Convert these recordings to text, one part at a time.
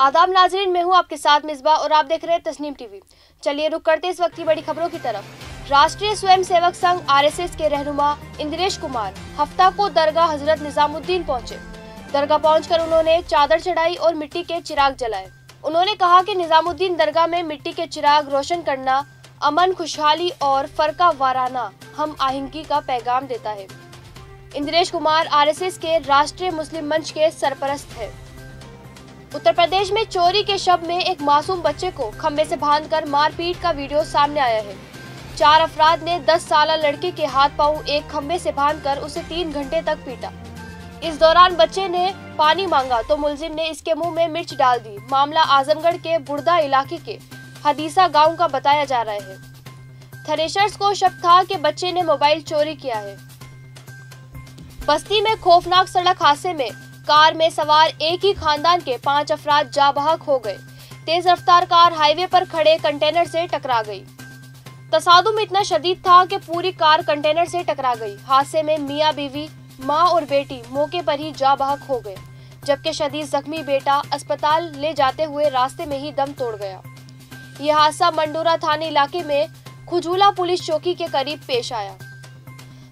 आदाब नाजरीन, मैं हूं आपके साथ मिसबा और आप देख रहे हैं तस्नीम टीवी। चलिए रुक करते इस वक्त की बड़ी खबरों की तरफ। राष्ट्रीय स्वयंसेवक संघ आरएसएस के रहनुमा इंद्रेश कुमार हफ्ता को दरगाह हजरत निजामुद्दीन पहुंचे। दरगाह पहुंचकर उन्होंने चादर चढ़ाई और मिट्टी के चिराग जलाए। उन्होंने कहा कि निजामुद्दीन दरगाह में मिट्टी के चिराग रोशन करना अमन, खुशहाली और फरका वाराना हम आहंगी का पैगाम देता है। इंद्रेश कुमार आरएसएस के राष्ट्रीय मुस्लिम मंच के सरपरस्त है। उत्तर प्रदेश में चोरी के शव में एक मासूम बच्चे को खंबे से बांधकर मारपीट का वीडियो सामने आया है। 4 अफराद ने 10 साल लड़के के हाथ पांव एक खंबे से बांधकर उसे 3 घंटे तक पीटा। इस दौरान बच्चे ने पानी मांगा तो मुलजिम ने इसके मुंह में मिर्च डाल दी। मामला आजमगढ़ के बुर्दा इलाके के हदीसा गांव का बताया जा रहा है। थ्रेशर्स को शक था कि बच्चे ने मोबाइल चोरी किया है। बस्ती में खौफनाक सड़क हादसे में कार में सवार एक ही खानदान के 5 अफराद जाँ बहक हो गए। तेज रफ्तार कार हाईवे पर खड़े कंटेनर से टकरा गई। तसादुम इतना शदीद था कि पूरी कार कंटेनर से टकरा गई। हादसे में मियां बीवी, मां और बेटी मौके पर ही जाँ बहक हो गए, जबकि शदीद जख्मी बेटा अस्पताल ले जाते हुए रास्ते में ही दम तोड़ गया। यह हादसा मंडोरा थाने इलाके में खुजूला पुलिस चौकी के करीब पेश आया।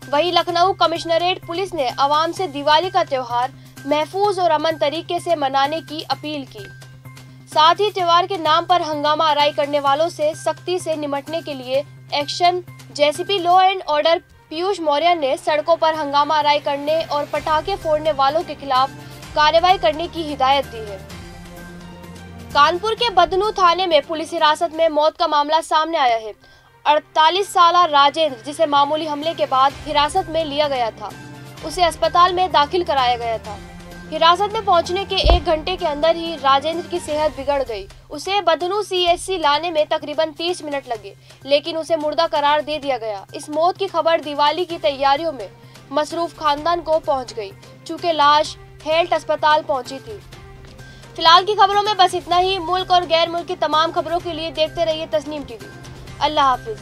वहीं लखनऊ कमिश्नरेट पुलिस ने आवाम से दिवाली का त्योहार महफूज और अमन तरीके से मनाने की अपील की। साथ ही त्योहार के नाम पर हंगामा आराई करने वालों से सख्ती से निपटने के लिए action JCP law and order Piyush Maurya ने सड़कों पर हंगामा आराई करने और पटाखे फोड़ने वालों के खिलाफ कार्रवाई करने की हिदायत दी है। कानपुर के बदनू थाने में पुलिस हिरासत में मौत का मामला सामने आया है। 48 साल राजेंद्र, जिसे मामूली हमले के बाद हिरासत में लिया गया था, उसे अस्पताल में दाखिल कराया गया था। हिरासत में पहुंचने के 1 घंटे के अंदर ही राजेंद्र की सेहत बिगड़ गई। उसे बदनू सीएचसी लाने में तकरीबन 30 मिनट लगे, लेकिन उसे मुर्दा करार दे दिया गया। इस मौत की खबर दिवाली की तैयारियों में मसरूफ खानदान को पहुंच गई, चूँकि लाश हेल्थ अस्पताल पहुंची थी। फिलहाल की खबरों में बस इतना ही। मुल्क और गैर मुल्क की तमाम खबरों के लिए देखते रहिए तस्नीम टीवी। अल्लाह हाफिज।